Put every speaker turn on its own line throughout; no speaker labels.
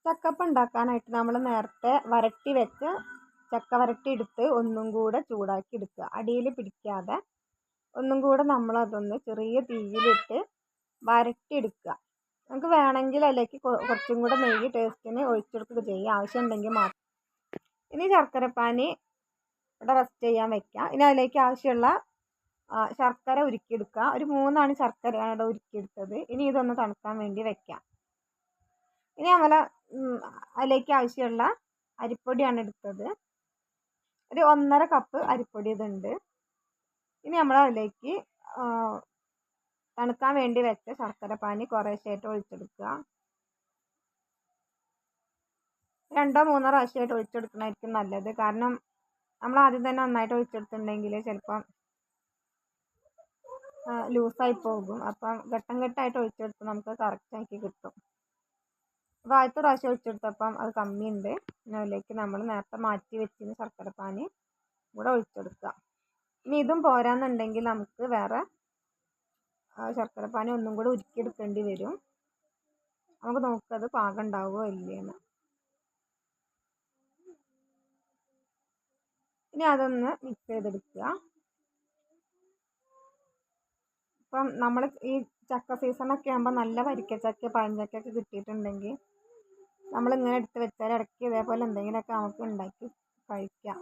ചക്കപ്പം ഉണ്ടാക്കാനായിട്ട് നമ്മൾ നേരത്തെ വരട്ടി വെച്ച് ചക്ക വരട്ടി എടുത്ത് ഒന്നും കൂടെ ചൂടാക്കി എടുക്കുക. അടിയിൽ പിടിക്കാതെ ഒന്നും കൂടെ നമ്മളതൊന്ന് ചെറിയ തീയിലിട്ട് വരട്ടി എടുക്കുക. നമുക്ക് വേണമെങ്കിൽ അതിലേക്ക് കുറച്ചും കൂടെ നെയ്യ് ടേസ്റ്റിന് ഒഴിച്ചെടുക്കുക ചെയ്യുക, ആവശ്യമുണ്ടെങ്കിൽ മാത്രം. ഇനി ശർക്കരപ്പാനി ഇവിടെ റെസ്റ്റ് ചെയ്യാൻ വെക്കുക. ഇനി അതിലേക്ക് ആവശ്യമുള്ള ശർക്കര ഉരുക്കിയെടുക്കുക. ഒരു 3 അണി ശർക്കരയാണ് ഇവിടെ ഉരുക്കിയെടുത്തത്. ഇനി ഇതൊന്ന് തണുക്കാൻ വേണ്ടി വെക്കാം. ഇനി നമ്മൾ അതിലേക്ക് ആവശ്യമുള്ള അരിപ്പൊടിയാണ് എടുത്തത്. ഒരു 1.5 കപ്പ് അരിപ്പൊടി ഇതുണ്ട്. ഇനി നമ്മൾ അതിലേക്ക് തണുക്കാൻ വേണ്ടി വെച്ച ശർക്കരപ്പാനി കുറേശ്ശായിട്ട് ഒഴിച്ചെടുക്കുക. 2-3 പ്രാവശ്യമായിട്ട് ഒഴിച്ചെടുക്കണമായിരിക്കും നല്ലത്. കാരണം നമ്മൾ ആദ്യം തന്നെ നന്നായിട്ട് ഒഴിച്ചെടുത്തിട്ടുണ്ടെങ്കിൽ ചിലപ്പം ലൂസായി പോകും. അപ്പം ഘട്ടം ഘട്ടമായിട്ട് ഒഴിച്ചെടുത്ത് നമുക്ക് കറക്റ്റാക്കി കിട്ടും. അപ്പോൾ ആദ്യത്തെ പ്രാവശ്യം ഒഴിച്ചെടുത്തപ്പം അത് കമ്മിയുണ്ട്. പിന്നെ അതിലേക്ക് നമ്മൾ നേരത്തെ മാറ്റി വെച്ചിരുന്ന ശർക്കരപ്പാനി കൂടെ ഒഴിച്ചെടുക്കുക. ഇനി ഇതും പോരാന്നുണ്ടെങ്കിൽ നമുക്ക് വേറെ ശർക്കരപ്പാനി ഒന്നും കൂടെ ഉരുക്കിയെടുക്കേണ്ടി വരും. നമുക്ക് നോക്കത് പാകം ഉണ്ടാവുമോ ഇല്ലേന്ന്. ഇനി അതൊന്ന് മിക്സ് ചെയ്തെടുക്കുക. ഇപ്പം നമ്മൾ ഈ ചക്ക സീസണൊക്കെ ആകുമ്പോൾ നല്ല വരിക്കച്ചക്ക പഴഞ്ചക്കയൊക്കെ കിട്ടിയിട്ടുണ്ടെങ്കിൽ നമ്മളിങ്ങനെ എടുത്ത് വെച്ചാൽ ഇടയ്ക്ക് ഇതേപോലെ എന്തെങ്കിലുമൊക്കെ നമുക്ക് ഉണ്ടാക്കി കഴിക്കാം.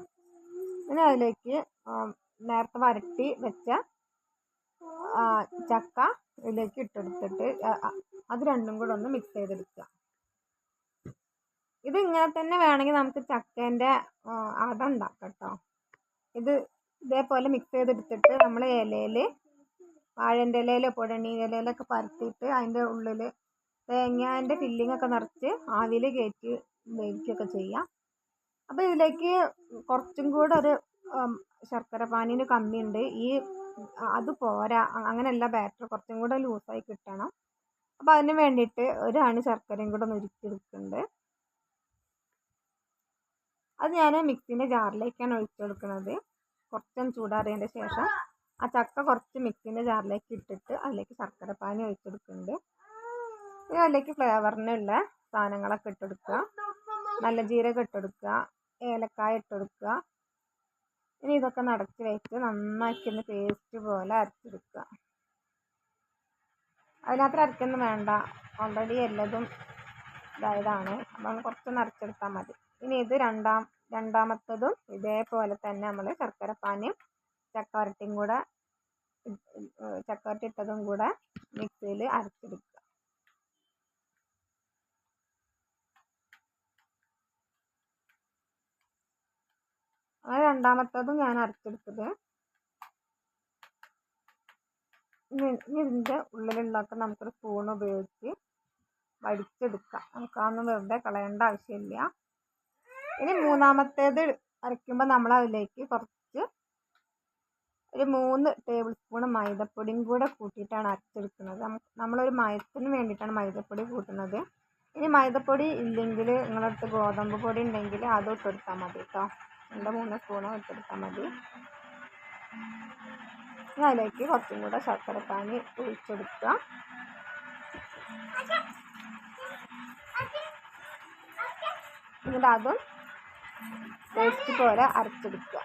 ഇനി അതിലേക്ക് നേരത്തെ വരട്ടി വെച്ച ചക്ക ഇതിലേക്ക് ഇട്ടെടുത്തിട്ട് അത് രണ്ടും കൂടെ ഒന്ന് മിക്സ് ചെയ്തെടുക്കുക. ഇത് ഇങ്ങനെ തന്നെ വേണമെങ്കിൽ നമുക്ക് ചക്കേൻ്റെ അട ഉണ്ടാക്കാം കേട്ടോ. ഇത് ഇതേപോലെ മിക്സ് ചെയ്തെടുത്തിട്ട് നമ്മൾ ഇലയിൽ വാഴൻ്റെ ഇലയിലോ പൊടണി ഇലയിലൊക്കെ പരത്തിയിട്ട് അതിൻ്റെ ഉള്ളിൽ തേങ്ങേൻ്റെ ഫില്ലിങ്ങൊക്കെ നിറച്ച് ആവിയിൽ കയറ്റി വേവിക്കുകയൊക്കെ ചെയ്യാം. അപ്പോൾ ഇതിലേക്ക് കുറച്ചും കൂടെ ഒരു ശർക്കരപ്പാനിന് കമ്മിയുണ്ട്. അത് പോരാ, അങ്ങനെയല്ല, ബാറ്റർ കുറച്ചും കൂടെ ലൂസായി കിട്ടണം. അപ്പോൾ അതിന് വേണ്ടിയിട്ട് 1 അണി ശർക്കരയും കൂടെ ഒന്ന് ഉരുക്കിയെടുക്കുന്നുണ്ട്. അത് ഞാൻ മിക്സിൻ്റെ ജാറിലേക്കാണ് ഒഴിച്ചു കൊടുക്കുന്നത്. കുറച്ചൊന്ന് ചൂടാറിയതിൻ്റെ ശേഷം ആ ചക്ക കുറച്ച് മിക്സിൻ്റെ ജാറിലേക്ക് ഇട്ടിട്ട് അതിലേക്ക് ശർക്കരപ്പാനി ഒഴിച്ചെടുക്കുന്നുണ്ട്. പിന്നെ അതിലേക്ക് ഫ്ലേവറിനുള്ള സാധനങ്ങളൊക്കെ ഇട്ടെടുക്കുക. നല്ല ജീരകം ഇട്ടെടുക്കുക, ഏലക്കായ ഇട്ടെടുക്കുക. ഇനി ഇതൊക്കെ നടച്ച് വെച്ച് നന്നാക്കി ഒന്ന് പേസ്റ്റ് പോലെ അരച്ചെടുക്കുക. അതിനകത്ത് അരക്കൊന്നും വേണ്ട, ഓൾറെഡി എല്ലതും ഇതായതാണ്. അപ്പം കുറച്ചൊന്ന് അരച്ചെടുത്താൽ മതി. ഇനി ഇത് രണ്ടാമത്തതും ഇതേപോലെ തന്നെ നമ്മൾ ശർക്കരപ്പാനിയും ചക്കവരട്ടിയും കൂടെ ചക്കവരട്ടി ഇട്ടതും കൂടെ മിക്സിയിൽ അരച്ചെടുക്കുക. അങ്ങനെ രണ്ടാമത്തതും ഞാൻ അരച്ചെടുത്തത്. ഇതിൻ്റെ ഉള്ളിലുള്ളതൊക്കെ നമുക്കൊരു സ്പൂൺ ഉപയോഗിച്ച് വടിച്ചെടുക്കാം. നമുക്കതൊന്നും വെറുതെ കളയേണ്ട ആവശ്യമില്ല. ഇനി മൂന്നാമത്തേത് അരയ്ക്കുമ്പോൾ നമ്മൾ അതിലേക്ക് കുറച്ച് ഒരു 3 ടേബിൾ സ്പൂൺ മൈദപ്പൊടിയും കൂടെ കൂട്ടിയിട്ടാണ് അരച്ചെടുക്കുന്നത്. നമ്മളൊരു മയത്തിന് വേണ്ടിയിട്ടാണ് മൈദപ്പൊടി കൂട്ടുന്നത്. ഇനി മൈദപ്പൊടി ഇല്ലെങ്കിൽ നിങ്ങളുടെ അടുത്ത് ഗോതമ്പ് പൊടി ഉണ്ടെങ്കിൽ അതും ഇട്ടെടുത്താൽ മതി കേട്ടോ. 2-3 സ്പൂണോ ഇട്ടെടുത്താൽ മതി. ഇനി അതിലേക്ക് കുറച്ചും കൂടെ ശർക്കരപ്പാനി ഒഴിച്ചെടുക്കുക. എന്നിട്ട് അതും പേസ്റ്റ് പോലെ അരച്ചെടുക്കുക.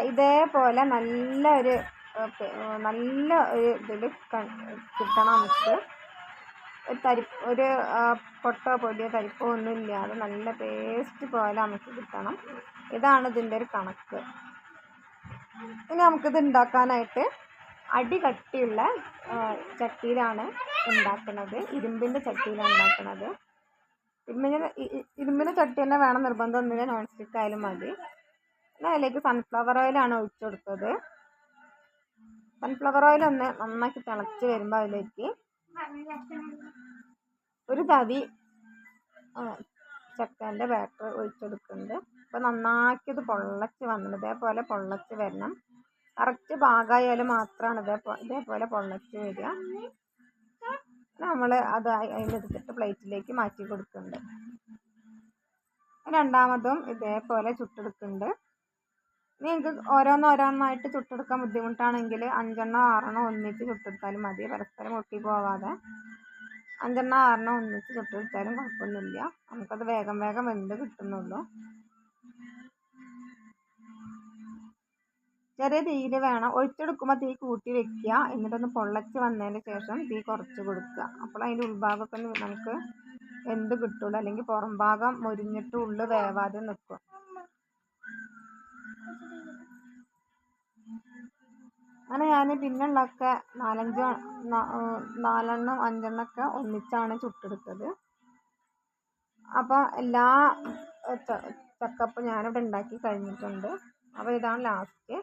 ഇതേപോലെ നല്ല ഒരു ഇതിൽ കിട്ടണം നമുക്ക്. ഒരു പൊട്ടോ പൊടിയോ തരിപ്പോ ഒന്നും ഇല്ലാതെ നല്ല പേസ്റ്റ് പോലെ നമുക്ക് കിട്ടണം. ഇതാണ് ഇതിൻ്റെ ഒരു കണക്ക്. ഇനി നമുക്കിത് ഉണ്ടാക്കാനായിട്ട് അടി കട്ടിയുള്ള ചട്ടിയിലാണ് ഉണ്ടാക്കുന്നത്. ഇരുമ്പിൻ്റെ ചട്ടിയിലാണ് ഉണ്ടാക്കുന്നത്. ഇരുമ്പിൻ്റെ ചട്ടി തന്നെ വേണം, നിർബന്ധമൊന്നുമില്ല. നോൺ സ്റ്റിക്ക് ആയാലും മതി. പിന്നെ അതിലേക്ക് സൺഫ്ലവർ ഓയിലാണ് ഒഴിച്ചു കൊടുത്തത്. സൺഫ്ലവർ ഓയിൽ ഒന്ന് നന്നാക്കി തിളച്ച് വരുമ്പോൾ അതിലേക്ക് ഒരു തവി ചക്കേൻ്റെ ബാറ്റർ ഒഴിച്ചെടുക്കുന്നുണ്ട്. അപ്പോൾ നന്നാക്കി ഇത് പൊള്ളച്ച് വന്നത് ഇതേപോലെ പൊള്ളച്ച് വരണം. കറക്റ്റ് പാകമായാലും മാത്രമാണ് ഇതേപോലെ പൊള്ളച്ച് വരിക. നമ്മൾ അത് അതിലെടുത്തിട്ട് പ്ലേറ്റിലേക്ക് മാറ്റി കൊടുക്കുന്നുണ്ട്. രണ്ടാമതും ഇതേപോലെ ചുട്ടെടുക്കുന്നുണ്ട്. നിങ്ങൾക്ക് ഓരോന്നോരോന്നായിട്ട് ചുട്ടെടുക്കാൻ ബുദ്ധിമുട്ടാണെങ്കിൽ 5 6 ഒന്നിച്ച് ചുട്ടെടുത്താലും മതി. പരസ്പരം ഒട്ടി പോവാതെ 5 6 ഒന്നിച്ച് ചുട്ടെടുത്താലും കുഴപ്പമൊന്നുമില്ല. നമുക്കത് വേഗം വേഗം വെന്ത് കിട്ടുന്നുള്ളൂ. ചെറിയ തീയിൽ വേണം. ഒഴിച്ചെടുക്കുമ്പോൾ തീ കൂട്ടി വെക്കുക. എന്നിട്ടൊന്ന് പൊള്ളച്ച് വന്നതിന് ശേഷം തീ കുറച്ച് കൊടുക്കുക. അപ്പോൾ അതിൻ്റെ ഉൾഭാഗമൊക്കെ നമുക്ക് വെന്ത് കിട്ടുള്ളൂ. അല്ലെങ്കിൽ പുറം ഭാഗം മുരിഞ്ഞിട്ട് ഉള്ളു വേവാതെ നിൽക്കും. അങ്ങനെ ഞാൻ പിന്നുള്ളതൊക്കെ 4 5 ഒന്നിച്ചാണ് ചുട്ടെടുത്തത്. അപ്പോൾ എല്ലാ ചക്കപ്പം ഞാനിവിടെ ഉണ്ടാക്കി കഴിഞ്ഞിട്ടുണ്ട്. അപ്പോൾ ഇതാണ് ലാസ്റ്റ്.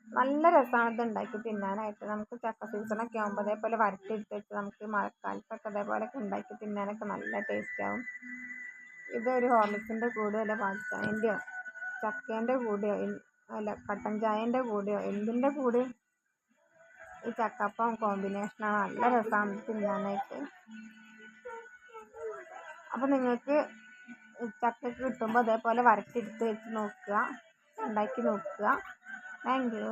നല്ല രസമാണ് ഇത് ഉണ്ടാക്കി തിന്നാനായിട്ട്. നമുക്ക് ചക്ക സീസണൊക്കെ ആകുമ്പോൾ അതേപോലെ വരട്ടി എടുത്ത് വെച്ച് നമുക്ക് മഴക്കാലത്തൊക്കെ അതേപോലെയൊക്കെ ഉണ്ടാക്കി തിന്നാനൊക്കെ നല്ല ടേസ്റ്റ് ആവും. ഇതൊരു ഹോർലിക്സിൻ്റെ കൂടെയോ അല്ല പാൽച്ചായൻ്റെയോ ചക്കേൻ്റെ കൂടെയോ അല്ല കട്ടൻ ചായൻ്റെ കൂടെയോ എന്തിൻ്റെ കൂടെ ഈ ചക്കപ്പം കോമ്പിനേഷനാണ്. നല്ല രസമാണ് തിന്നാനായിട്ട്. അപ്പോൾ നിങ്ങൾക്ക് ചക്ക കിട്ടുമ്പോൾ അതേപോലെ വരട്ടി എടുത്ത് വെച്ച് നോക്കുക, ഉണ്ടാക്കി നോക്കുക. Thank you.